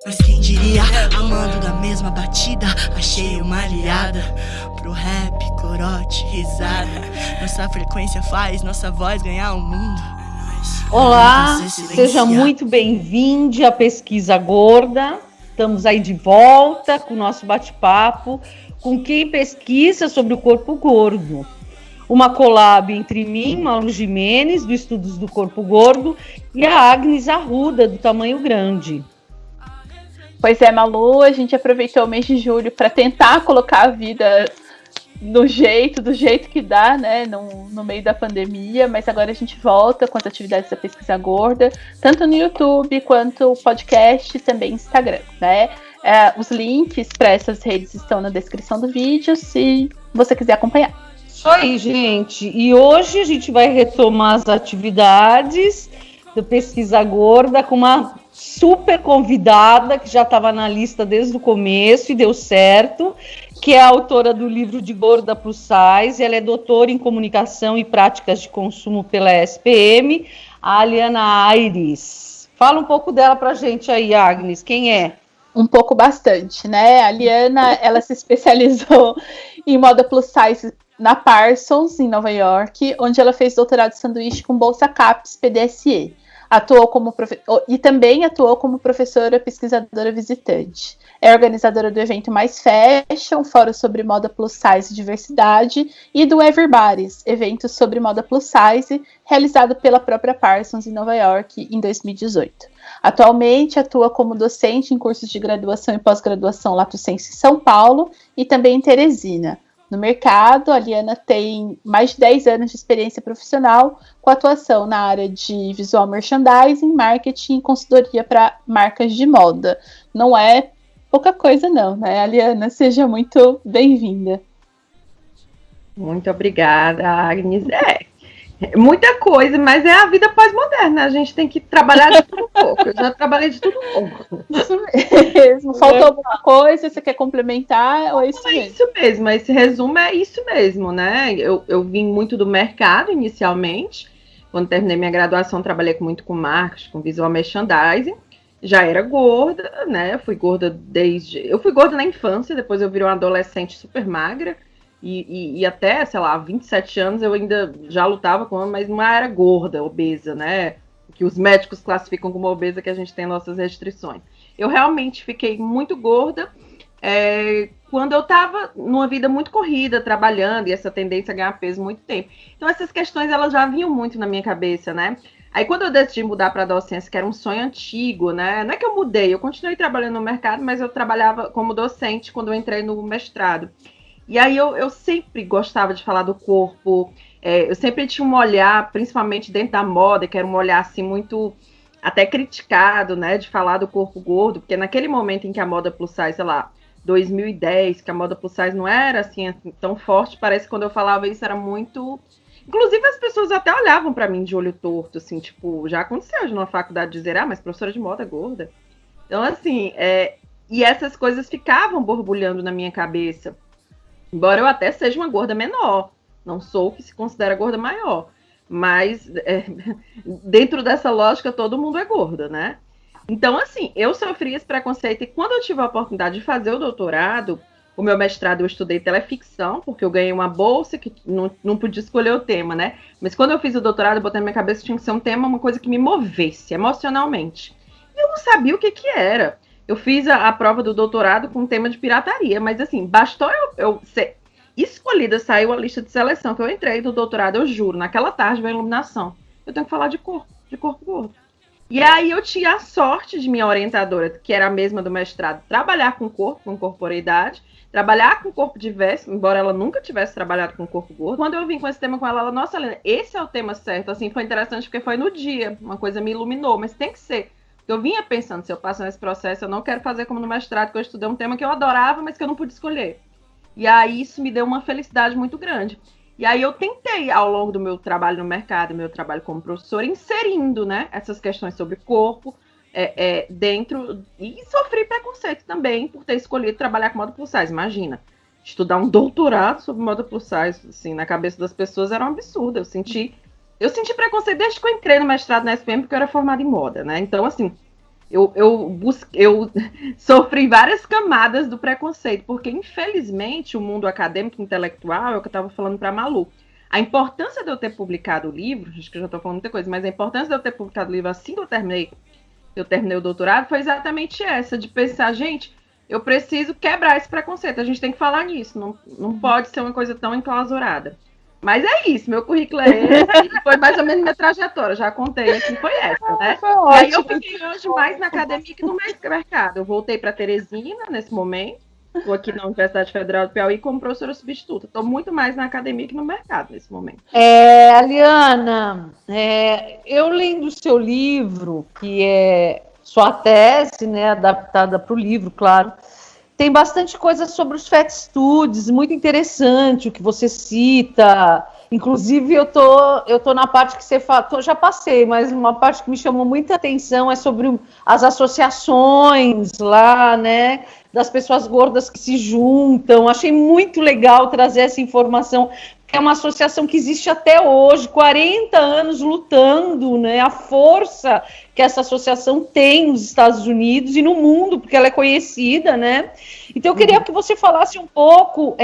Mas quem diria, amando da mesma batida, achei uma aliada pro rap, corote, risada. Nossa frequência faz nossa voz ganhar o mundo. Olá, seja muito bem-vindo à Pesquisa Gorda. Estamos aí de volta com o nosso bate-papo com quem pesquisa sobre o corpo gordo. Uma collab entre mim, Malu Gimenez, do Estudos do Corpo Gordo, e a Agnes Arruda, do Tamanho Grande. Pois é, Malu, a gente aproveitou o mês de julho para tentar colocar a vida do jeito que dá, né, no meio da pandemia, mas agora a gente volta com as atividades da Pesquisa Gorda, tanto no YouTube quanto podcast e também Instagram, né? Os links para essas redes estão na descrição do vídeo, se você quiser acompanhar. Isso aí, gente. E hoje a gente vai retomar as atividades da Pesquisa Gorda com uma super convidada que já estava na lista desde o começo e deu certo, que é a autora do livro de Gorda Plus Size. Ela é doutora em Comunicação e Práticas de Consumo pela SPM, a Aliana Aires. Fala um pouco dela pra gente aí, Agnes. Quem é? Um pouco bastante, né? A Aliana, ela se especializou em moda plus size na Parsons, em Nova York, onde ela fez doutorado de sanduíche com bolsa CAPES PDSE. E também atuou como professora pesquisadora visitante. É organizadora do evento Mais Fashion, fórum sobre moda plus size e diversidade, e do Everybody's, evento sobre moda plus size, realizado pela própria Parsons em Nova York em 2018. Atualmente atua como docente em cursos de graduação e pós-graduação Lato Sensu em São Paulo e também em Teresina. No mercado, a Aliana tem mais de 10 anos de experiência profissional com atuação na área de visual merchandising, marketing e consultoria para marcas de moda. Não é pouca coisa não, né, Aliana? Seja muito bem-vinda. Muito obrigada, Agnes. Muita coisa, mas é a vida pós-moderna. A gente tem que trabalhar de tudo um pouco. Eu já trabalhei de tudo um pouco. Isso mesmo. Faltou alguma coisa? Você quer complementar? Ou é isso mesmo? É isso mesmo. Esse resumo é isso mesmo, né? Eu vim muito do mercado inicialmente. Quando terminei minha graduação, trabalhei muito com marketing, com visual merchandising. Já era gorda, né? Eu fui gorda na infância, depois eu virei uma adolescente super magra. E até, sei lá, 27 anos eu ainda já lutava com ela, mas não era gorda, obesa, né? Que os médicos classificam como obesa, que a gente tem nossas restrições. Eu realmente fiquei muito gorda quando eu estava numa vida muito corrida, trabalhando, e essa tendência a ganhar peso muito tempo. Então essas questões, elas já vinham muito na minha cabeça, né? Aí quando eu decidi mudar para a docência, que era um sonho antigo, né? Não é que eu mudei, eu continuei trabalhando no mercado, mas eu trabalhava como docente quando eu entrei no mestrado. E aí eu sempre gostava de falar do corpo, eu sempre tinha um olhar, principalmente dentro da moda, que era um olhar assim muito até criticado, né, de falar do corpo gordo, porque naquele momento em que a moda plus size, sei lá, 2010, que a moda plus size não era assim tão forte, parece que quando eu falava isso era muito... Inclusive as pessoas até olhavam para mim de olho torto, assim, tipo, já aconteceu na faculdade dizer, mas professora de moda é gorda. Então assim, e essas coisas ficavam borbulhando na minha cabeça. Embora eu até seja uma gorda menor, não sou o que se considera gorda maior, mas dentro dessa lógica todo mundo é gorda, né? Então, assim, eu sofri esse preconceito e quando eu tive a oportunidade de fazer o doutorado, o meu mestrado eu estudei teleficção, porque eu ganhei uma bolsa que não podia escolher o tema, né? Mas quando eu fiz o doutorado, eu botei na minha cabeça que tinha que ser um tema, uma coisa que me movesse emocionalmente. E eu não sabia o que era. Eu fiz a prova do doutorado com tema de pirataria, mas assim, bastou eu ser escolhida, saiu a lista de seleção que eu entrei do doutorado, eu juro, naquela tarde veio a iluminação. Eu tenho que falar de corpo gordo. E aí eu tinha a sorte de minha orientadora, que era a mesma do mestrado, trabalhar com corpo, com corporeidade, trabalhar com corpo diverso, embora ela nunca tivesse trabalhado com corpo gordo. Quando eu vim com esse tema com ela, nossa, Helena, esse é o tema certo. Assim, foi interessante porque foi no dia, uma coisa me iluminou, mas tem que ser. Eu vinha pensando, se eu passo nesse processo, eu não quero fazer como no mestrado, que eu estudei um tema que eu adorava, mas que eu não pude escolher. E aí isso me deu uma felicidade muito grande. E aí eu tentei, ao longo do meu trabalho no mercado, meu trabalho como professora, inserindo, né, essas questões sobre corpo dentro, e sofri preconceito também por ter escolhido trabalhar com moda plus size. Imagina, estudar um doutorado sobre moda plus size, assim, na cabeça das pessoas era um absurdo. Eu senti preconceito desde que eu entrei no mestrado na SPM, porque eu era formada em moda, né? Então, assim, eu sofri várias camadas do preconceito, porque infelizmente o mundo acadêmico intelectual, é o que eu estava falando para a Malu, a importância de eu ter publicado o livro, acho que eu já estou falando muita coisa, mas a importância de eu ter publicado o livro assim que eu terminei o doutorado, foi exatamente essa, de pensar, gente, eu preciso quebrar esse preconceito, a gente tem que falar nisso, não pode ser uma coisa tão enclausurada. Mas é isso, meu currículo é esse, foi mais ou menos minha trajetória, já contei aqui, foi essa, né? E aí eu fiquei hoje mais na academia que no mercado. Eu voltei para Teresina nesse momento, estou aqui na Universidade Federal do Piauí como professora substituta. Estou muito mais na academia que no mercado nesse momento. Aliana, eu lendo o seu livro, que é sua tese, né, adaptada para o livro, claro, tem bastante coisa sobre os Fat Studies, muito interessante o que você cita. Inclusive, eu tô na parte que você fala, já passei, mas uma parte que me chamou muita atenção é sobre as associações lá, né, das pessoas gordas que se juntam. Achei muito legal trazer essa informação, que é uma associação que existe até hoje, 40 anos lutando, né, a força que essa associação tem nos Estados Unidos e no mundo, porque ela é conhecida, né? Então eu queria que você falasse um pouco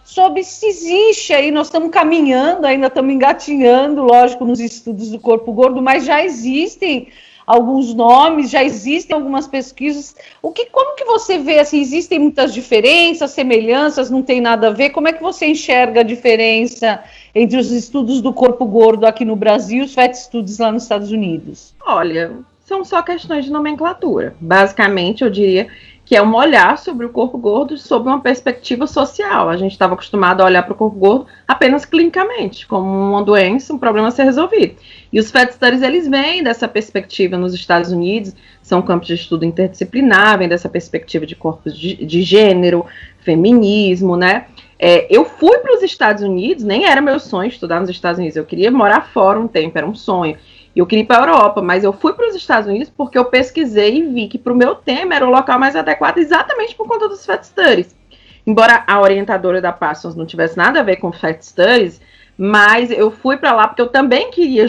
sobre se existe aí, nós estamos caminhando, ainda estamos engatinhando, lógico, nos estudos do corpo gordo, mas já existem alguns nomes, já existem algumas pesquisas. Como que você vê, assim, existem muitas diferenças, semelhanças, não tem nada a ver? Como é que você enxerga a diferença entre os estudos do corpo gordo aqui no Brasil e os Fat Studies lá nos Estados Unidos? Olha, são só questões de nomenclatura. Basicamente, eu diria que é um olhar sobre o corpo gordo sob uma perspectiva social. A gente estava acostumado a olhar para o corpo gordo apenas clinicamente, como uma doença, um problema a ser resolvido. E os Fat Studies, eles vêm dessa perspectiva nos Estados Unidos, são campos de estudo interdisciplinar, vêm dessa perspectiva de corpos de gênero, feminismo, né? Eu fui para os Estados Unidos, nem era meu sonho estudar nos Estados Unidos, eu queria morar fora um tempo, era um sonho. Eu queria ir para a Europa, mas eu fui para os Estados Unidos porque eu pesquisei e vi que para o meu tema era o local mais adequado exatamente por conta dos Fat Studies. Embora a orientadora da Parsons não tivesse nada a ver com Fat Studies, mas eu fui para lá porque eu também queria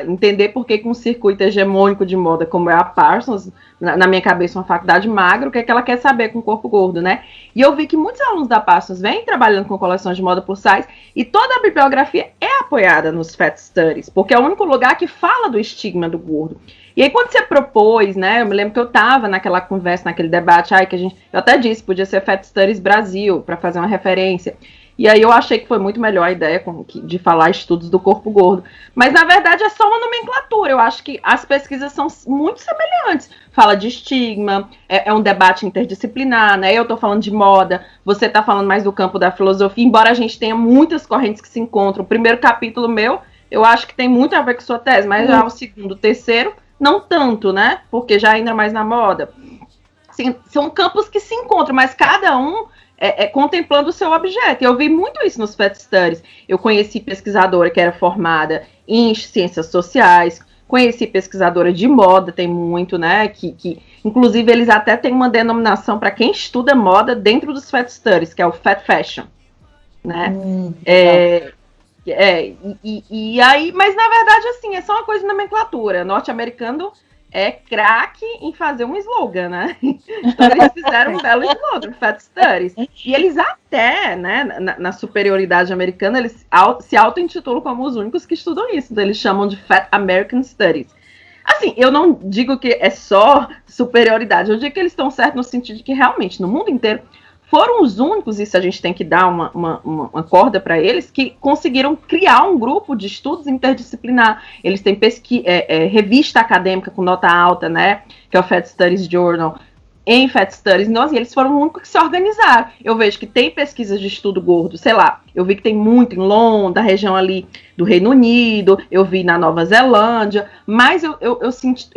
entender por que um circuito hegemônico de moda como é a Parsons, na minha cabeça uma faculdade magra, o que é que ela quer saber com o corpo gordo, né? E eu vi que muitos alunos da Parsons vêm trabalhando com coleções de moda plus size e toda a bibliografia é apoiada nos Fat Studies, porque é o único lugar que fala do estigma do gordo. E aí quando você propôs, né, eu me lembro que eu estava naquela conversa, naquele debate, eu até disse, podia ser Fat Studies Brasil, para fazer uma referência. E aí eu achei que foi muito melhor a ideia de falar estudos do corpo gordo. Mas, na verdade, é só uma nomenclatura. Eu acho que as pesquisas são muito semelhantes. Fala de estigma, é um debate interdisciplinar, né? Eu estou falando de moda, você está falando mais do campo da filosofia, embora a gente tenha muitas correntes que se encontram. O primeiro capítulo meu, eu acho que tem muito a ver com sua tese, mas já o segundo, o terceiro, não tanto, né? Porque já entra mais na moda. Assim, são campos que se encontram, mas cada um contemplando o seu objeto. Eu vi muito isso nos Fat Studies. Eu conheci pesquisadora que era formada em ciências sociais, conheci pesquisadora de moda, tem muito, né? Que inclusive, eles até têm uma denominação para quem estuda moda dentro dos Fat Studies, que é o Fat Fashion, né? E aí, mas na verdade, assim, é só uma coisa de nomenclatura. Norte-americano é craque em fazer um slogan, né? Então eles fizeram um belo slogan, Fat Studies. E eles até, né, na superioridade americana, eles se auto-intitulam como os únicos que estudam isso. Então eles chamam de Fat American Studies. Assim, eu não digo que é só superioridade, eu digo que eles estão certos no sentido de que realmente, no mundo inteiro, foram os únicos, isso a gente tem que dar uma corda para eles, que conseguiram criar um grupo de estudos interdisciplinar. Eles têm revista acadêmica com nota alta, né, que é o Fat Studies Journal, em Fat Studies, e eles foram os únicos que se organizaram. Eu vejo que tem pesquisas de estudo gordo, sei lá, eu vi que tem muito em Londres, da região ali do Reino Unido, eu vi na Nova Zelândia, mas eu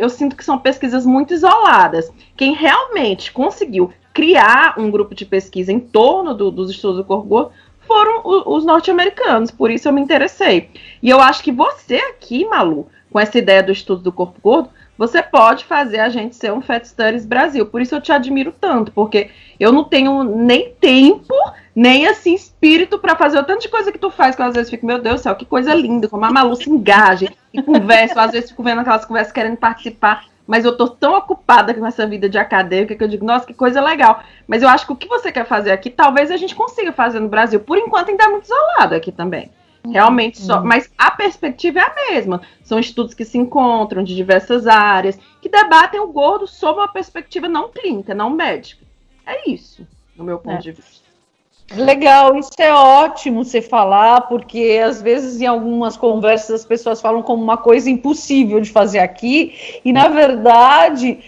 sinto que são pesquisas muito isoladas. Quem realmente conseguiu criar um grupo de pesquisa em torno dos estudos do corpo gordo foram os norte-americanos, por isso eu me interessei. E eu acho que você aqui, Malu, com essa ideia do estudo do corpo gordo, você pode fazer a gente ser um Fat Studies Brasil. Por isso eu te admiro tanto, porque eu não tenho nem tempo, nem assim espírito para fazer o tanto de coisa que tu faz, que eu às vezes fico, meu Deus do céu, que coisa linda, como a Malu se engaja e conversa, eu, às vezes fico vendo aquelas conversas querendo participar. mas eu tô tão ocupada com essa vida de acadêmica que eu digo, nossa, que coisa legal. Mas eu acho que o que você quer fazer aqui, talvez a gente consiga fazer no Brasil. Por enquanto ainda é muito isolado aqui também. Realmente só, mas a perspectiva é a mesma. São estudos que se encontram de diversas áreas, que debatem o gordo sob uma perspectiva não clínica, não médica. É isso, no meu ponto de vista. Legal, isso é ótimo você falar, porque às vezes em algumas conversas as pessoas falam como uma coisa impossível de fazer aqui, e na verdade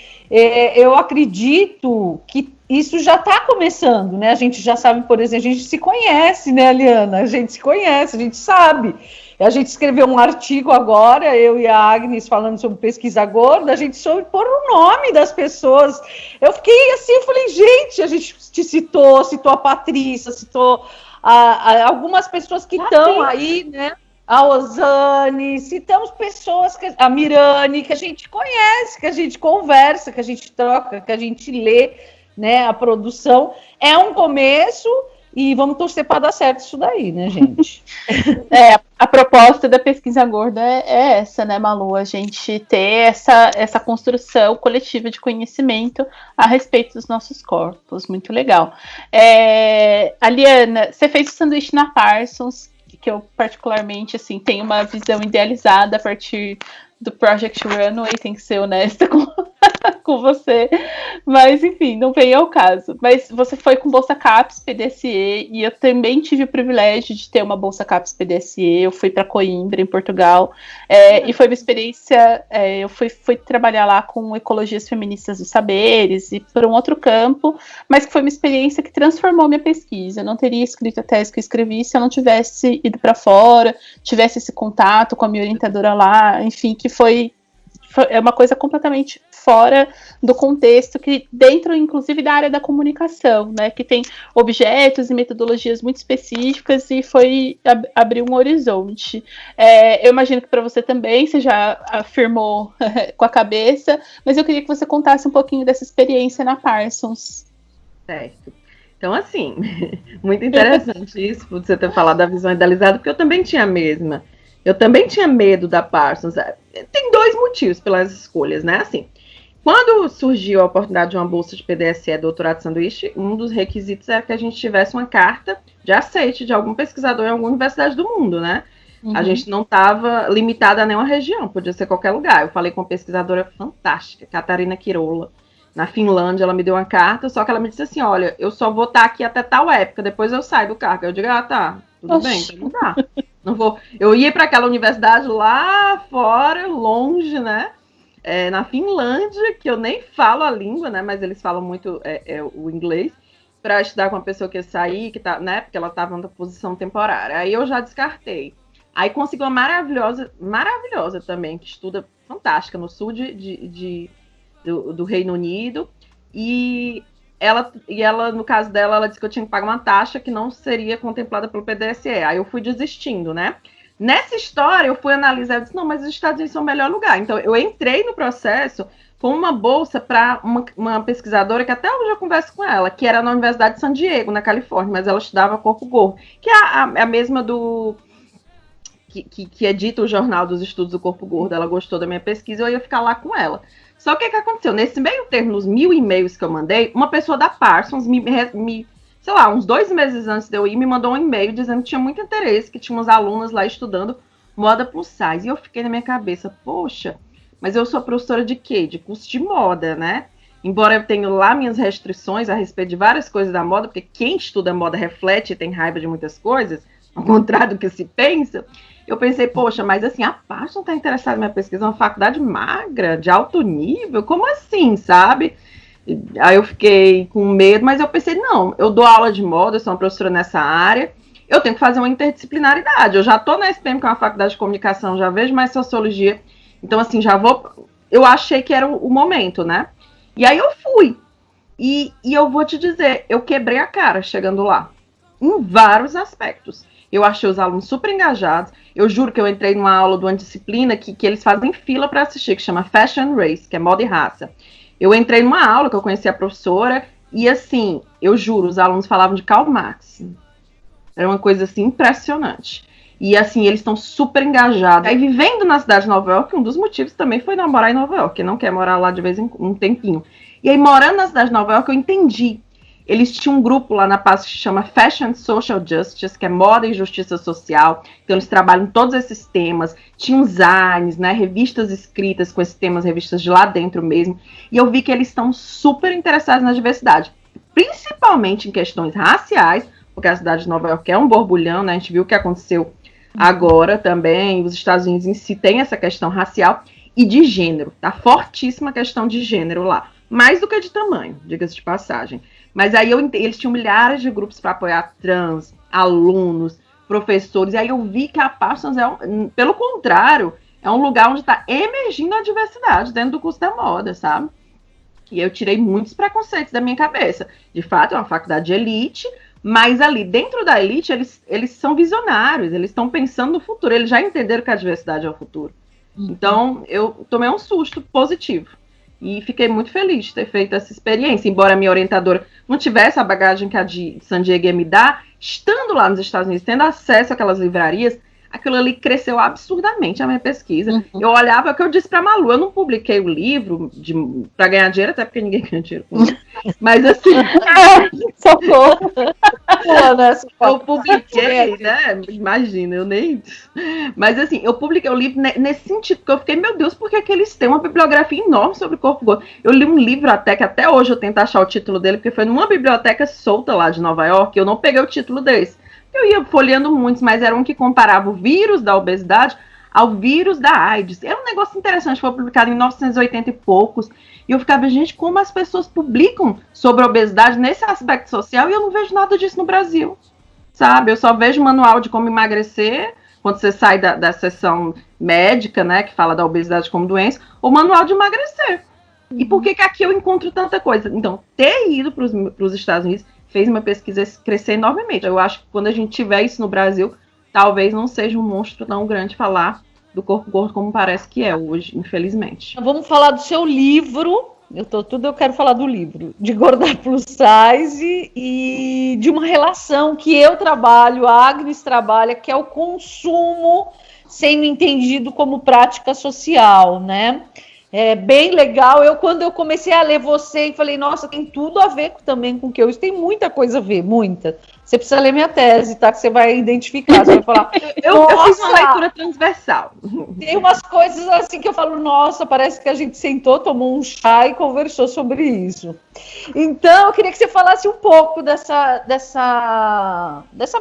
eu acredito que isso já está começando, né? A gente já sabe, por exemplo, a gente se conhece, né, Aliana? A gente se conhece, a gente sabe. A gente escreveu um artigo agora, eu e a Agnes, falando sobre pesquisa gorda, a gente soube pôr o nome das pessoas. Eu fiquei assim, eu falei, gente, a gente te citou a Patrícia, citou algumas pessoas que estão aí, né? A Osane, citamos pessoas, a Mirane, que a gente conhece, que a gente conversa, que a gente troca, que a gente lê, né? A produção é um começo. E vamos torcer para dar certo isso daí, né, gente? A proposta da pesquisa gorda é essa, né, Malu? A gente ter essa construção coletiva de conhecimento a respeito dos nossos corpos. Muito legal. Aliana, você fez o sanduíche na Parsons, que eu particularmente, assim, tenho uma visão idealizada a partir do Project Runway, tem que ser honesta com você, mas enfim, não vem ao caso. Mas você foi com Bolsa CAPES PDSE, e eu também tive o privilégio de ter uma Bolsa CAPES PDSE. Eu fui para Coimbra, em Portugal, e foi uma experiência, eu fui trabalhar lá com ecologias feministas dos saberes, e por um outro campo, mas que foi uma experiência que transformou minha pesquisa. Eu não teria escrito a tese que eu escrevi se eu não tivesse ido para fora, tivesse esse contato com a minha orientadora lá, enfim, que foi uma coisa completamente fora do contexto, que dentro, inclusive, da área da comunicação, né, que tem objetos e metodologias muito específicas, e foi abrir um horizonte. Eu imagino que para você também, você já afirmou com a cabeça, mas eu queria que você contasse um pouquinho dessa experiência na Parsons. Certo. Então, assim, muito interessante isso, você ter falado da visão idealizada, porque eu também tinha a mesma. Eu também tinha medo da Parsons. Tem 2 motivos pelas escolhas, né? Assim, quando surgiu a oportunidade de uma bolsa de PDSE, doutorado de sanduíche, um dos requisitos era que a gente tivesse uma carta de aceite de algum pesquisador em alguma universidade do mundo, né? Uhum. A gente não estava limitada a nenhuma região, podia ser qualquer lugar. Eu falei com uma pesquisadora fantástica, Catarina Quirola, na Finlândia. Ela me deu uma carta, só que ela me disse assim, olha, eu só vou estar aqui até tal época, depois eu saio do cargo. Eu digo, tá, tudo bem, então não dá. Não vou. Eu ia para aquela universidade lá fora, longe, né? Na Finlândia, que eu nem falo a língua, né? Mas eles falam muito o inglês, para estudar com uma pessoa que ia sair, que tá, né? Porque ela estava na posição temporária. Aí eu já descartei. Aí consegui uma maravilhosa também, que estuda fantástica, no sul do Reino Unido. E ela, no caso dela, ela disse que eu tinha que pagar uma taxa que não seria contemplada pelo PDSE. Aí eu fui desistindo, né? Nessa história, eu fui analisar e disse, não, mas os Estados Unidos são o melhor lugar. Então, eu entrei no processo com uma bolsa para uma pesquisadora, que até hoje eu converso com ela, que era na Universidade de San Diego, na Califórnia, mas ela estudava corpo gordo, que é a mesma que edita o Jornal dos Estudos do Corpo Gordo. Ela gostou da minha pesquisa, eu ia ficar lá com ela. Só que o que aconteceu? Nesse meio termo, nos 1000 e-mails que eu mandei, uma pessoa da Parsons sei lá, uns 2 meses antes de eu ir, me mandou um e-mail dizendo que tinha muito interesse, que tinha umas alunas lá estudando moda plus size. E eu fiquei na minha cabeça, poxa, mas eu sou professora de quê? De curso de moda, né? Embora eu tenha lá minhas restrições a respeito de várias coisas da moda, porque quem estuda moda reflete e tem raiva de muitas coisas, ao contrário do que se pensa. Eu pensei, poxa, mas assim, a Parsons está interessada na minha pesquisa, uma faculdade magra, de alto nível, como assim, sabe? Aí eu fiquei com medo, mas eu pensei, não, eu dou aula de moda, eu sou uma professora nessa área, eu tenho que fazer uma interdisciplinaridade. Eu já estou na SPM, que é uma faculdade de comunicação, já vejo mais sociologia, então assim, já vou... Eu achei que era o momento, né? E aí eu fui. E eu vou te dizer, eu quebrei a cara chegando lá, em vários aspectos. Eu achei os alunos super engajados. Eu juro que eu entrei numa aula de uma disciplina que eles fazem fila para assistir, que chama Fashion Race, que é moda e raça. Eu entrei numa aula que eu conheci a professora e, assim, eu juro, os alunos falavam de Karl Marx. Era uma coisa, assim, impressionante. E assim, eles estão super engajados. Aí, vivendo na cidade de Nova York, um dos motivos também foi namorar em Nova York, que não quer morar lá de vez em um tempinho. E aí, morando na cidade de Nova York, eu entendi. Eles tinham um grupo lá na PASC que se chama Fashion and Social Justice, que é moda e justiça social. Então, eles trabalham todos esses temas. Tinham zines, né, revistas escritas com esses temas, revistas de lá dentro mesmo. E eu vi que eles estão super interessados na diversidade, principalmente em questões raciais, porque a cidade de Nova York é um borbulhão, né? A gente viu o que aconteceu agora também. Os Estados Unidos em si tem essa questão racial e de gênero. Tá fortíssima a questão de gênero lá. Mais do que de tamanho, diga-se de passagem. Mas aí eles tinham milhares de grupos para apoiar trans, alunos, professores. E aí eu vi que a Parsons pelo contrário, é um lugar onde está emergindo a diversidade dentro do curso da moda, sabe? E eu tirei muitos preconceitos da minha cabeça. De fato, é uma faculdade de elite, mas ali dentro da elite, eles são visionários, eles estão pensando no futuro, eles já entenderam que a diversidade é o futuro. Então, eu tomei um susto positivo. E fiquei muito feliz de ter feito essa experiência, embora a minha orientadora não tivesse a bagagem que a de San Diego me dá, estando lá nos Estados Unidos, tendo acesso àquelas livrarias, aquilo ali cresceu absurdamente a minha pesquisa. Eu olhava, que eu disse para a Malu, eu não publiquei o livro para ganhar dinheiro, até porque ninguém ganha dinheiro com isso. Mas assim... Socorro! Eu publiquei, né? Imagina, eu nem... Mas assim, eu publiquei o livro nesse sentido, porque eu fiquei, meu Deus, por que eles têm uma bibliografia enorme sobre o corpo gordo? Eu li um livro até, que até hoje eu tento achar o título dele, porque foi numa biblioteca solta lá de Nova York, eu não peguei o título desse. Eu ia folheando muitos, mas era um que comparava o vírus da obesidade ao vírus da AIDS. Era um negócio interessante, foi publicado em 1980 e poucos. E eu ficava, gente, como as pessoas publicam sobre a obesidade nesse aspecto social e eu não vejo nada disso no Brasil, sabe? Eu só vejo manual de como emagrecer, quando você sai da sessão médica, né, que fala da obesidade como doença, ou manual de emagrecer. E por que aqui eu encontro tanta coisa? Então, ter ido para os Estados Unidos fez uma pesquisa crescer enormemente. Eu acho que quando a gente tiver isso no Brasil, talvez não seja um monstro tão grande falar do corpo gordo como parece que é hoje, infelizmente. Vamos falar do seu livro. Eu quero falar do livro, de Gorda Plus Size e de uma relação que eu trabalho, a Agnes trabalha, que é o consumo sendo entendido como prática social, né? É bem legal. Quando eu comecei a ler você, falei, nossa, tem tudo a ver também com o que eu... Isso tem muita coisa a ver, muita. Você precisa ler minha tese, tá? Que você vai identificar, você vai falar... eu fiz uma leitura transversal. Tem umas coisas assim que eu falo, nossa, parece que a gente sentou, tomou um chá e conversou sobre isso. Então, eu queria que você falasse um pouco dessa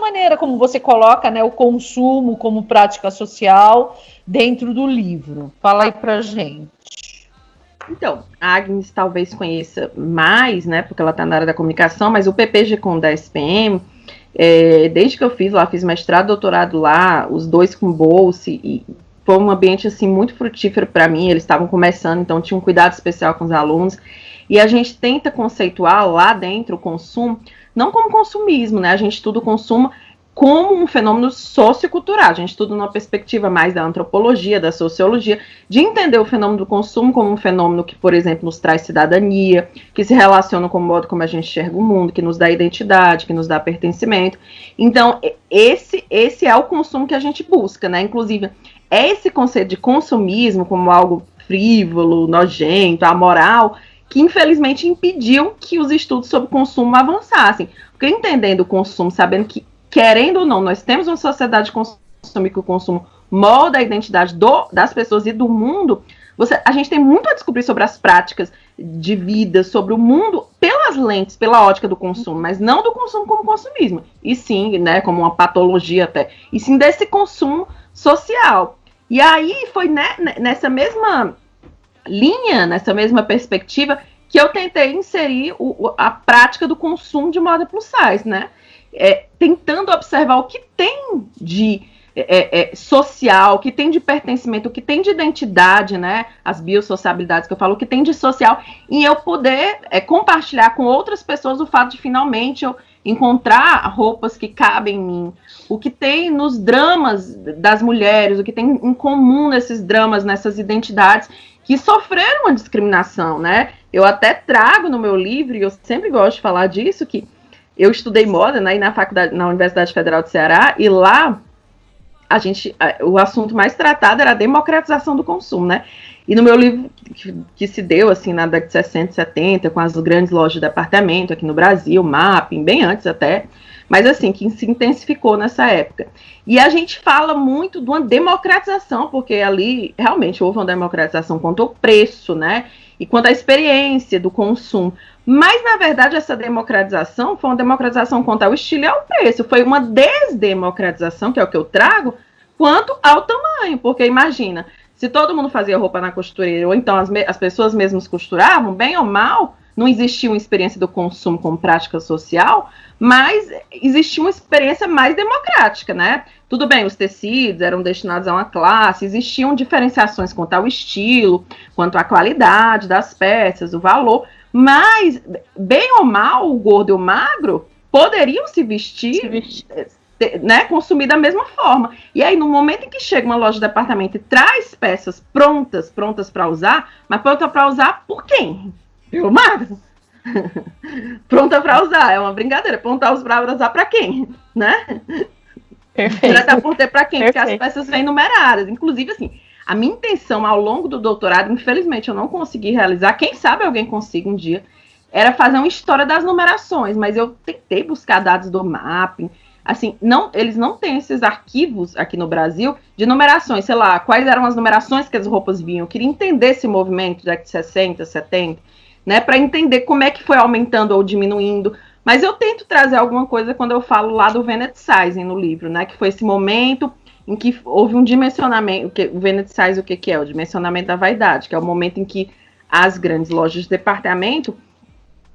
maneira como você coloca, né, o consumo como prática social dentro do livro. Fala aí pra gente. Então, a Agnes talvez conheça mais, né, porque ela está na área da comunicação, mas o PPG-Com da SPM, desde que eu fiz mestrado, doutorado lá, os dois com bolsa, e foi um ambiente, assim, muito frutífero para mim. Eles estavam começando, então tinha um cuidado especial com os alunos, e a gente tenta conceituar lá dentro o consumo, não como consumismo, né, a gente estuda o consumo como um fenômeno sociocultural. A gente estuda numa perspectiva mais da antropologia, da sociologia, de entender o fenômeno do consumo como um fenômeno que, por exemplo, nos traz cidadania, que se relaciona com o modo como a gente enxerga o mundo, que nos dá identidade, que nos dá pertencimento. Então, esse é o consumo que a gente busca, né? Inclusive, esse conceito de consumismo como algo frívolo, nojento, amoral, que infelizmente impediu que os estudos sobre consumo avançassem. Porque entendendo o consumo, sabendo que, querendo ou não, nós temos uma sociedade de consumo e que o consumo molda a identidade das pessoas e do mundo, a gente tem muito a descobrir sobre as práticas de vida, sobre o mundo, pelas lentes, pela ótica do consumo, mas não do consumo como consumismo, e sim, né, como uma patologia até, e sim desse consumo social. E aí foi nessa mesma linha, nessa mesma perspectiva, que eu tentei inserir a prática do consumo de moda plus size, né? Tentando observar o que tem de social, o que tem de pertencimento, o que tem de identidade, né? As biossociabilidades que eu falo, o que tem de social, e eu poder compartilhar com outras pessoas o fato de finalmente eu encontrar roupas que cabem em mim, o que tem nos dramas das mulheres, o que tem em comum nesses dramas, nessas identidades que sofreram uma discriminação, né? Eu até trago no meu livro, e eu sempre gosto de falar disso, que eu estudei moda, né, na Universidade Federal do Ceará, e lá o assunto mais tratado era a democratização do consumo, né? E no meu livro, que se deu assim na década de 60, 70, com as grandes lojas de departamento aqui no Brasil, Mapping, bem antes até, mas assim, que se intensificou nessa época. E a gente fala muito de uma democratização, porque ali realmente houve uma democratização quanto ao preço, né? E quanto à experiência do consumo. Mas, na verdade, essa democratização foi uma democratização quanto ao estilo e ao preço. Foi uma desdemocratização, que é o que eu trago, quanto ao tamanho. Porque, imagina, se todo mundo fazia roupa na costureira, ou então as pessoas mesmas costuravam, bem ou mal, não existia uma experiência do consumo como prática social, mas existia uma experiência mais democrática, né? Tudo bem, os tecidos eram destinados a uma classe, existiam diferenciações quanto ao estilo, quanto à qualidade das peças, o valor, mas, bem ou mal, o gordo e o magro poderiam se vestir, né, consumir da mesma forma. E aí, no momento em que chega uma loja de departamento e traz peças prontas para usar, mas pronta para usar por quem? Pelo magro? Pronta para usar, é uma brincadeira. Pronta para usar para quem? Né? Perfeito. Tá por ter para quem? Perfeito. Porque as peças vêm numeradas. Inclusive, assim, a minha intenção ao longo do doutorado, infelizmente eu não consegui realizar, quem sabe alguém consiga um dia, era fazer uma história das numerações, mas eu tentei buscar dados do Mapping. Assim, eles não têm esses arquivos aqui no Brasil de numerações, sei lá, quais eram as numerações que as roupas vinham. Eu queria entender esse movimento da década de 60, 70, né, para entender como é que foi aumentando ou diminuindo. Mas eu tento trazer alguma coisa quando eu falo lá do Vanity Sizing no livro, né, que foi esse momento em que houve um dimensionamento. O Vanity Size, o que é? O dimensionamento da vaidade, que é o momento em que as grandes lojas de departamento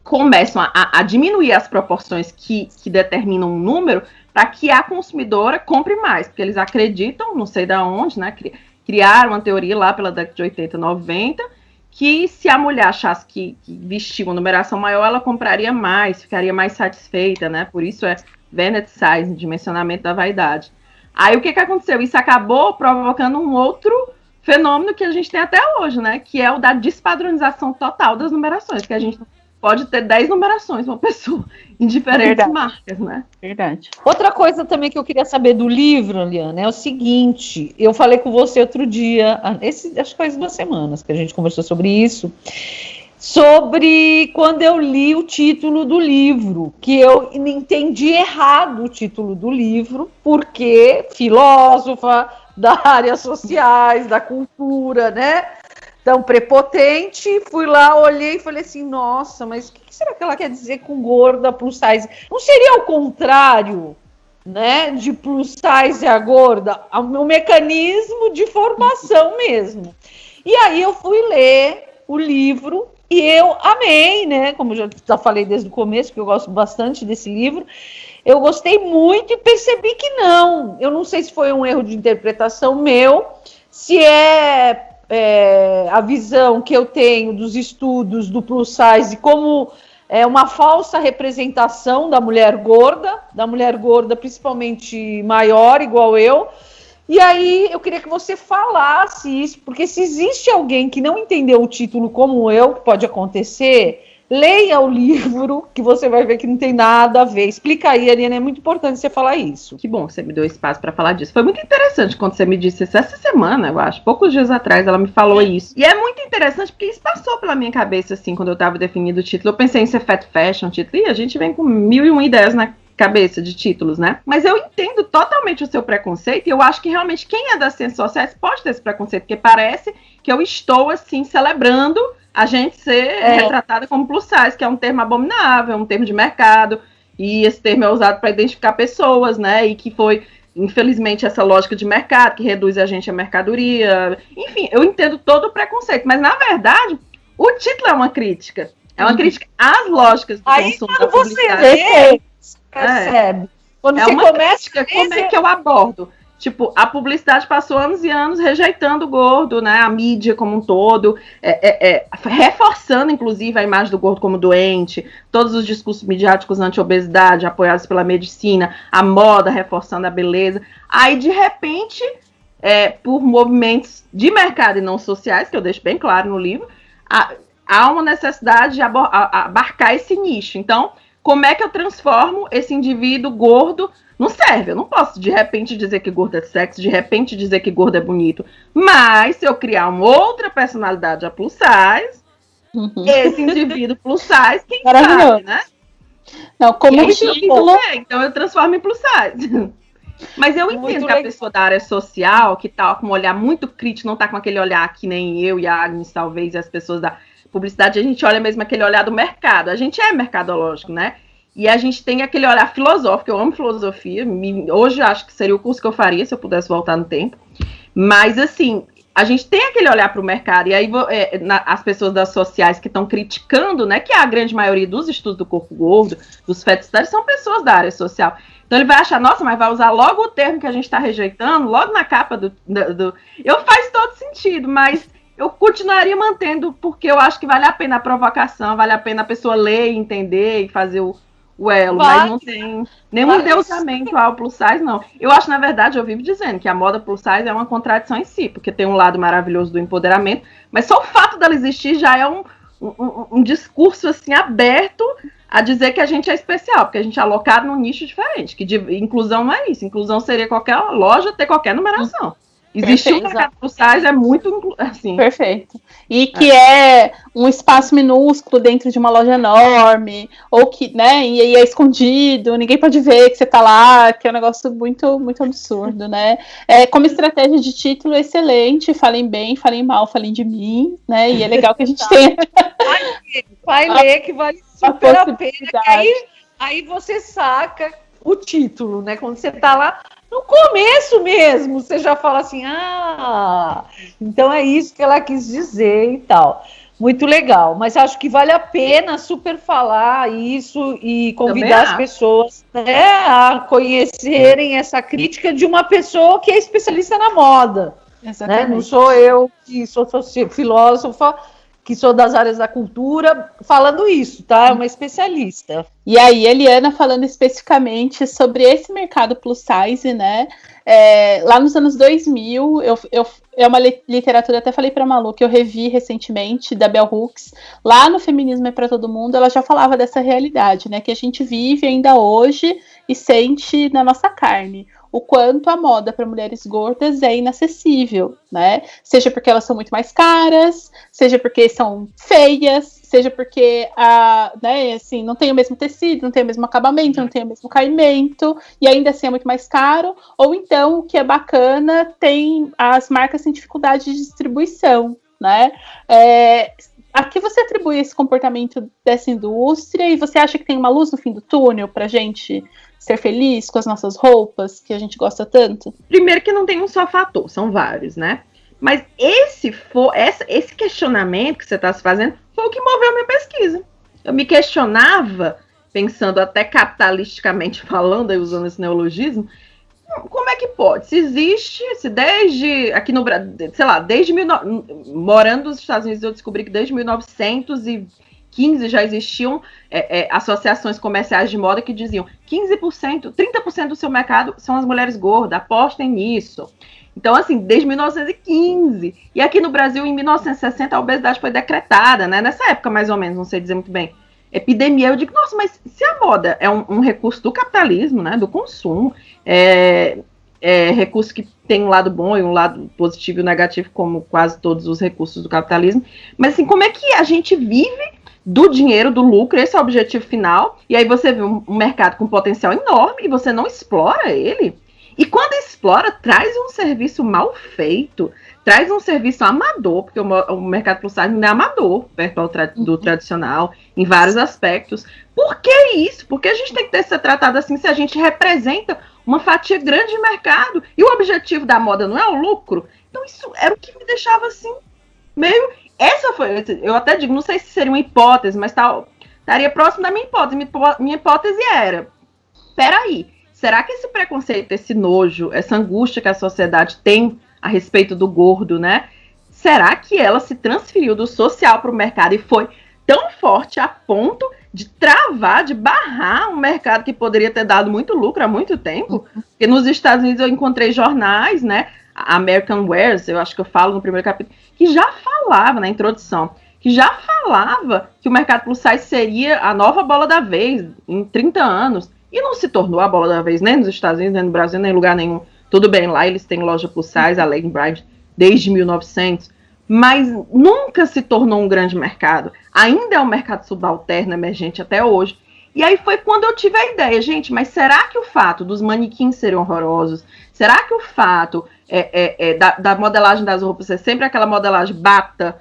começam a diminuir as proporções que determinam um número para que a consumidora compre mais, porque eles acreditam, não sei de onde, né, criaram uma teoria lá pela década de 80, 90, que se a mulher achasse que vestia uma numeração maior, ela compraria mais, ficaria mais satisfeita, né, por isso é Vanity Size, dimensionamento da vaidade. Aí o que aconteceu? Isso acabou provocando um outro fenômeno que a gente tem até hoje, né, que é o da despadronização total das numerações, que a gente pode ter 10 numerações, uma pessoa, em diferentes marcas, né? Verdade. Outra coisa também que eu queria saber do livro, Liana, é o seguinte, eu falei com você outro dia, acho que faz 2 semanas que a gente conversou sobre isso, sobre quando eu li o título do livro, que eu entendi errado o título do livro, porque filósofa da área sociais, da cultura, né? Tão prepotente, fui lá, olhei e falei assim, nossa, mas o que será que ela quer dizer com gorda plus size? Não seria o contrário, né, de plus size a gorda? Um mecanismo de formação mesmo. E aí eu fui ler o livro e eu amei, né, como eu já falei desde o começo, que eu gosto bastante desse livro, eu gostei muito e percebi que não. Eu não sei se foi um erro de interpretação meu, se a visão que eu tenho dos estudos do plus size como uma falsa representação da mulher gorda principalmente maior, igual eu. E aí eu queria que você falasse isso, porque se existe alguém que não entendeu o título como eu, que pode acontecer, leia o livro, que você vai ver que não tem nada a ver. Explica aí, Ariana, é muito importante você falar isso. Que bom que você me deu espaço para falar disso. Foi muito interessante quando você me disse isso essa semana, eu acho. Poucos dias atrás ela me falou isso. E é muito interessante porque isso passou pela minha cabeça, assim, quando eu estava definindo o título. Eu pensei em ser fat fashion, título, e a gente vem com 1001 ideias na cabeça de títulos, né? Mas eu entendo totalmente o seu preconceito e eu acho que realmente quem é das ciências sociais pode ter esse preconceito, porque parece que eu estou, assim, celebrando a gente ser retratada como plus size, que é um termo abominável, um termo de mercado, e esse termo é usado para identificar pessoas, né, e que foi, infelizmente, essa lógica de mercado, que reduz a gente à mercadoria, enfim, eu entendo todo o preconceito, mas, na verdade, o título é uma crítica às lógicas do consumo da publicidade. Você percebe. Quando você começa crítica, como é que eu abordo? Tipo, a publicidade passou anos e anos rejeitando o gordo, né? A mídia como um todo, reforçando, inclusive, a imagem do gordo como doente, todos os discursos midiáticos anti-obesidade, apoiados pela medicina, a moda reforçando a beleza. Aí, de repente, por movimentos de mercado e não sociais, que eu deixo bem claro no livro, há uma necessidade de abarcar esse nicho. Então, como é que eu transformo esse indivíduo gordo? Não serve, eu não posso de repente dizer que gordo é sexy, de repente dizer que gordo é bonito. Mas se eu criar uma outra personalidade a plus size, esse indivíduo plus size, quem sabe, né? Não, como então eu transformo em plus size. Mas eu entendo que a pessoa da área social, que tá com um olhar muito crítico, não tá com aquele olhar que nem eu e a Agnes, talvez, e as pessoas da publicidade, a gente olha mesmo aquele olhar do mercado. A gente é mercadológico, né? E a gente tem aquele olhar filosófico. Eu amo filosofia. Hoje acho que seria o curso que eu faria se eu pudesse voltar no tempo. Mas, assim, a gente tem aquele olhar para o mercado. E aí as pessoas das sociais que estão criticando, né, que a grande maioria dos estudos do corpo gordo, dos fat studies, são pessoas da área social. Então ele vai achar, nossa, mas vai usar logo o termo que a gente está rejeitando, logo na capa do... Faz todo sentido, mas eu continuaria mantendo, porque eu acho que vale a pena a provocação, vale a pena a pessoa ler, entender e fazer o elo, mas não tem nenhum endeusamento ao plus size, não. Eu acho, na verdade, eu vivo dizendo que a moda plus size é uma contradição em si, porque tem um lado maravilhoso do empoderamento, mas só o fato dela existir já é um discurso, assim, aberto a dizer que a gente é especial, porque a gente é alocado num nicho diferente, que inclusão não é isso, inclusão seria qualquer loja ter qualquer numeração. Existir um mercado plus size é muito assim. Perfeito. E que é um espaço minúsculo dentro de uma loja enorme, ou que, né, e é escondido, ninguém pode ver que você tá lá, que é um negócio muito, muito absurdo, né? Como estratégia de título, excelente, falem bem, falem mal, falem de mim, né? E é legal que a gente tenha. Vai ler que vale super a pena, que aí você saca o título, né? Quando você tá lá no começo mesmo, você já fala assim, então é isso que ela quis dizer e tal. Muito legal, mas acho que vale a pena super falar isso e convidar as pessoas, né, a conhecerem essa crítica de uma pessoa que é especialista na moda. Né? Não sou eu que sou filósofa, que sou das áreas da cultura, falando isso, tá? É uma especialista. E aí, Eliana falando especificamente sobre esse mercado plus size, né? Lá nos anos 2000, é uma literatura, até falei para a Malu, que eu revi recentemente, da Bell Hooks, lá no Feminismo é para Todo Mundo, ela já falava dessa realidade, né? Que a gente vive ainda hoje e sente na nossa carne. O quanto a moda para mulheres gordas é inacessível, né? Seja porque elas são muito mais caras, seja porque são feias, seja porque né, assim, não tem o mesmo tecido, não tem o mesmo acabamento, não tem o mesmo caimento, e ainda assim é muito mais caro, ou então, o que é bacana, tem as marcas têm dificuldade de distribuição, né? A que você atribui esse comportamento dessa indústria, e você acha que tem uma luz no fim do túnel pra gente ser feliz com as nossas roupas, que a gente gosta tanto? Primeiro que não tem um só fator, são vários, né? Mas esse questionamento que você está se fazendo foi o que moveu minha pesquisa. Eu me questionava, pensando até capitalisticamente falando, aí usando esse neologismo, como é que pode? Se existe, desde aqui no Brasil, sei lá, morando nos Estados Unidos, eu descobri que desde 1915 já existiam associações comerciais de moda que diziam 15%, 30% do seu mercado são as mulheres gordas, apostem nisso. Então, assim, desde 1915. E aqui no Brasil, em 1960, a obesidade foi decretada, né? Nessa época, mais ou menos, não sei dizer muito bem. Epidemia, eu digo, nossa, mas se a moda é um recurso do capitalismo, né? Do consumo, recurso que tem um lado bom e um lado positivo e negativo, como quase todos os recursos do capitalismo. Mas, assim, como é que a gente vive do dinheiro, do lucro? Esse é o objetivo final. E aí você vê um mercado com potencial enorme e você não explora ele. E quando explora, traz um serviço mal feito, traz um serviço amador, porque o mercado plus size não é amador, perto do tradicional, em vários aspectos. Por que isso? Porque a gente tem que ser tratado assim se a gente representa uma fatia grande de mercado e o objetivo da moda não é o lucro? Então isso era o que me deixava assim, meio... Essa foi, eu até digo, não sei se seria uma hipótese, mas estaria próximo da minha hipótese. Minha hipótese era, peraí, será que esse preconceito, esse nojo, essa angústia que a sociedade tem a respeito do gordo, né? Será que ela se transferiu do social para o mercado e foi tão forte a ponto de travar, de barrar um mercado que poderia ter dado muito lucro há muito tempo? Porque nos Estados Unidos eu encontrei jornais, né? A American Wear, eu acho que eu falo no primeiro capítulo, que já falava na introdução que já falava que o mercado plus size seria a nova bola da vez em 30 anos. E não se tornou a bola da vez nem nos Estados Unidos, nem no Brasil, nem em lugar nenhum. Tudo bem, lá eles têm loja plus size, a Lane Bryant, desde 1900. Mas nunca se tornou um grande mercado. Ainda é um mercado subalterno, emergente até hoje. E aí foi quando eu tive a ideia, gente, mas será que o fato dos manequins serem horrorosos, será que o fato da modelagem das roupas ser sempre aquela modelagem bata,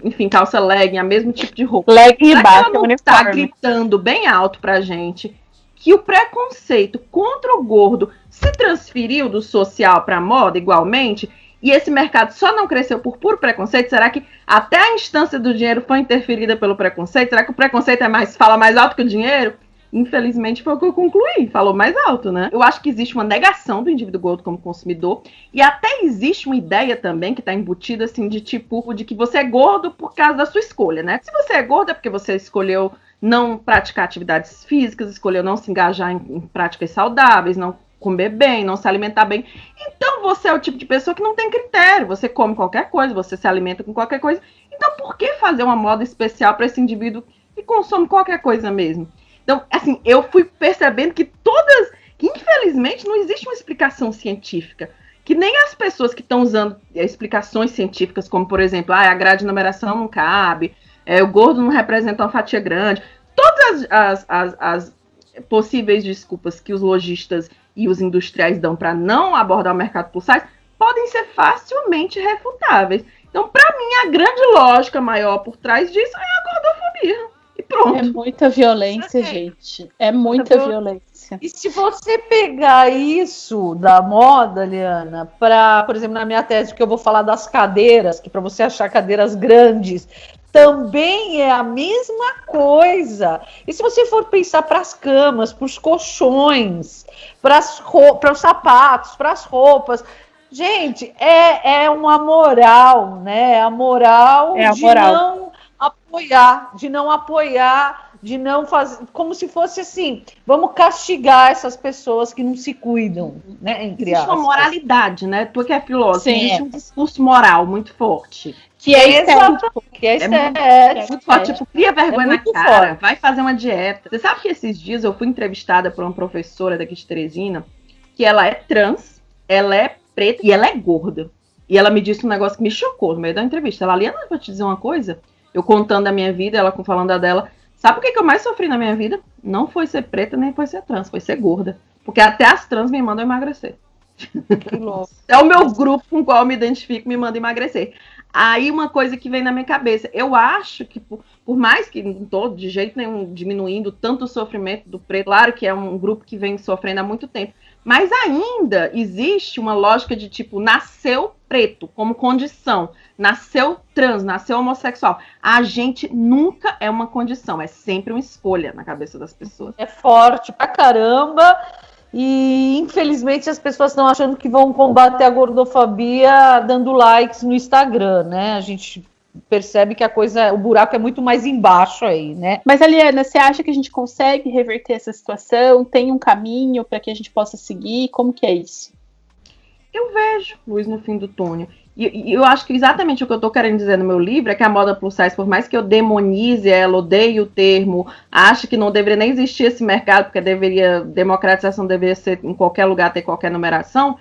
enfim, calça legging, o mesmo tipo de roupa, Legging e bata, ela não está gritando bem alto pra gente que o preconceito contra o gordo se transferiu do social para a moda igualmente? E esse mercado só não cresceu por puro preconceito? Será que até a instância do dinheiro foi interferida pelo preconceito? Será que o preconceito fala mais alto que o dinheiro? Infelizmente foi o que eu concluí, falou mais alto, né? Eu acho que existe uma negação do indivíduo gordo como consumidor, e até existe uma ideia também que está embutida assim de tipo, de que você é gordo por causa da sua escolha, né? Se você é gordo é porque você escolheu não praticar atividades físicas, escolheu não se engajar em práticas saudáveis, não comer bem, não se alimentar bem. Então você é o tipo de pessoa que não tem critério, você come qualquer coisa, você se alimenta com qualquer coisa. Então por que fazer uma moda especial para esse indivíduo que consome qualquer coisa mesmo? Então, assim, eu fui percebendo que infelizmente não existe uma explicação científica, que nem as pessoas que estão usando explicações científicas, como por exemplo, a grade de numeração não cabe, o gordo não representa uma fatia grande, todas as possíveis desculpas que os lojistas e os industriais dão para não abordar o mercado plus size podem ser facilmente refutáveis. Então, para mim, a grande lógica maior por trás disso é a gordofobia. E pronto. É muita violência, gente. É muita violência. E se você pegar isso da moda, Liana, por exemplo, na minha tese, que eu vou falar das cadeiras, que para você achar cadeiras grandes, também é a mesma coisa. E se você for pensar para as camas, para os colchões, para os sapatos, para as roupas, gente, é uma moral, né? A moral de não apoiar, de não fazer, como se fosse assim, vamos castigar essas pessoas que não se cuidam, né? Existe uma moralidade, né? Tu que é filósofa, existe um discurso moral muito forte. Que é estético. Muito forte, tipo, cria vergonha na cara, forte. Vai fazer uma dieta. Você sabe que esses dias eu fui entrevistada por uma professora daqui de Teresina, que ela é trans, ela é preta e ela é gorda. E ela me disse um negócio que me chocou no meio da entrevista. Ela, Liana, vou te dizer uma coisa, eu contando a minha vida, ela falando a dela, sabe o que eu mais sofri na minha vida? Não foi ser preta, nem foi ser trans, foi ser gorda. Porque até as trans me mandam emagrecer. É o meu grupo com o qual eu me identifico, me manda emagrecer. Aí uma coisa que vem na minha cabeça, eu acho que por mais que não estou de jeito nenhum diminuindo tanto o sofrimento do preto, claro que é um grupo que vem sofrendo há muito tempo, mas ainda existe uma lógica de tipo, nasceu preto como condição, nasceu trans, nasceu homossexual. A gente nunca é uma condição, é sempre uma escolha na cabeça das pessoas. É forte pra caramba. E, infelizmente, as pessoas estão achando que vão combater a gordofobia dando likes no Instagram, né? A gente percebe que o buraco é muito mais embaixo aí, né? Mas, Aliana, você acha que a gente consegue reverter essa situação? Tem um caminho para que a gente possa seguir? Como que é isso? Eu vejo luz no fim do túnel. E eu acho que exatamente o que eu estou querendo dizer no meu livro é que a moda plus size, por mais que eu demonize ela, odeie o termo, acho que não deveria nem existir esse mercado, porque democratização deveria ser em qualquer lugar, ter qualquer numeração,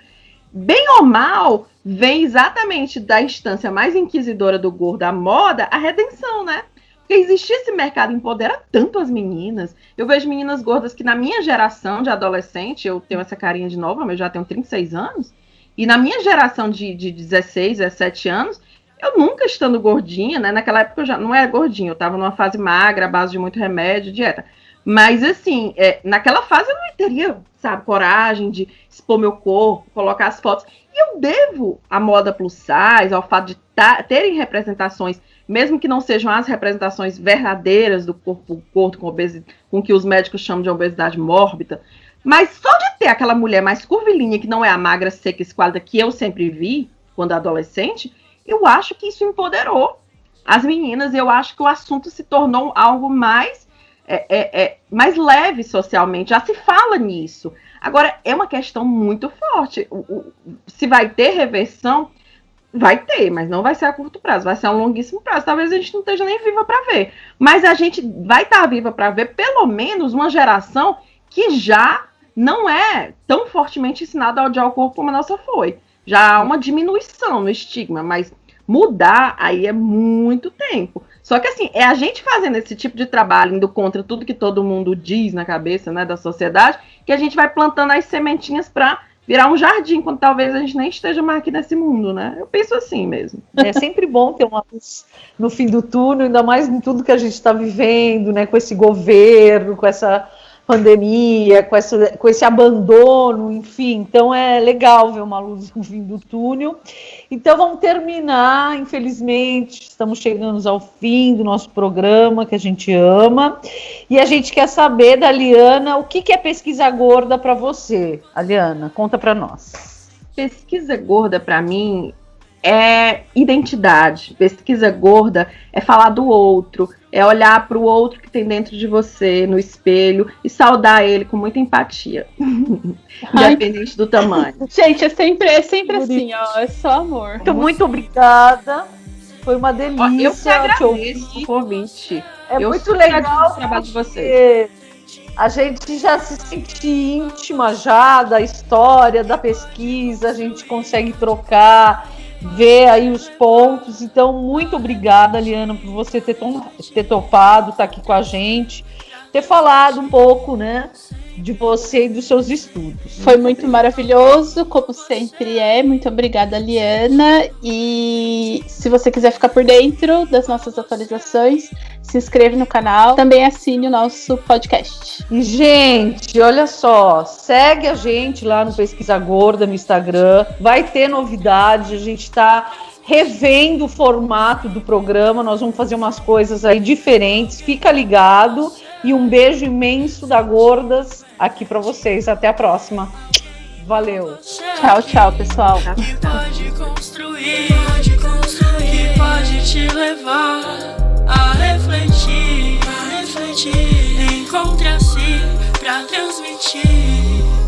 bem ou mal, vem exatamente da instância mais inquisidora do gordo, da moda, a redenção, né? Porque existir esse mercado empodera tanto as meninas. Eu vejo meninas gordas que na minha geração de adolescente, eu tenho essa carinha de nova, mas eu já tenho 36 anos, e na minha geração de 16, 17 anos, eu nunca estando gordinha, né? Naquela época eu já não era gordinha, eu estava numa fase magra, à base de muito remédio, dieta. Mas, assim, naquela fase eu não teria, sabe, coragem de expor meu corpo, colocar as fotos. E eu devo à moda plus size, ao fato de terem representações, mesmo que não sejam as representações verdadeiras do corpo gordo com que os médicos chamam de obesidade mórbida, mas só de ter aquela mulher mais curvilínea, que não é a magra, seca, esquálida, que eu sempre vi quando adolescente, eu acho que isso empoderou as meninas. Eu acho que o assunto se tornou algo mais leve socialmente. Já se fala nisso. Agora, é uma questão muito forte. Se vai ter reversão, vai ter, mas não vai ser a curto prazo, vai ser a um longuíssimo prazo. Talvez a gente não esteja nem viva para ver, mas a gente vai estar viva para ver pelo menos uma geração que já não é tão fortemente ensinada a odiar o corpo como a nossa foi. Já há uma diminuição no estigma, mas mudar aí é muito tempo. Só que assim, é a gente fazendo esse tipo de trabalho, indo contra tudo que todo mundo diz na cabeça, né, da sociedade, que a gente vai plantando as sementinhas para virar um jardim, quando talvez a gente nem esteja mais aqui nesse mundo, né? Eu penso assim mesmo. É sempre bom ter uma luz no fim do túnel, ainda mais em tudo que a gente está vivendo, né? Com esse governo, com essa pandemia, com esse abandono, enfim. Então é legal ver uma luz no fim do túnel. Então vamos terminar, infelizmente, estamos chegando ao fim do nosso programa, que a gente ama, e a gente quer saber da Liana, o que é pesquisa gorda para você? Liana, conta para nós. Pesquisa gorda, para mim, é identidade. Pesquisa gorda é falar do outro, é olhar para o outro que tem dentro de você, no espelho, e saudar ele com muita empatia, independente do tamanho. Gente, é sempre assim, ó, é só amor. Muito obrigada, foi uma delícia. Eu que agradeço o convite. É muito legal o trabalho de vocês. A gente já se sente íntima já da história, da pesquisa, a gente consegue trocar, ver aí os pontos. Então, muito obrigada, Liana, por você ter topado, estar aqui com a gente, ter falado um pouco, né, de você e dos seus estudos. Foi muito maravilhoso, como sempre é. Muito obrigada, Liana. E se você quiser ficar por dentro das nossas atualizações, se inscreve no canal, também assine o nosso podcast. E, gente, olha só, segue a gente lá no Pesquisa Gorda, no Instagram, vai ter novidade, a gente está revendo o formato do programa, nós vamos fazer umas coisas aí diferentes, fica ligado, e um beijo imenso da Gordas aqui para vocês, até a próxima. Valeu. Tchau, pessoal. Que pode construir, que pode te levar a refletir, encontre assim pra transmitir.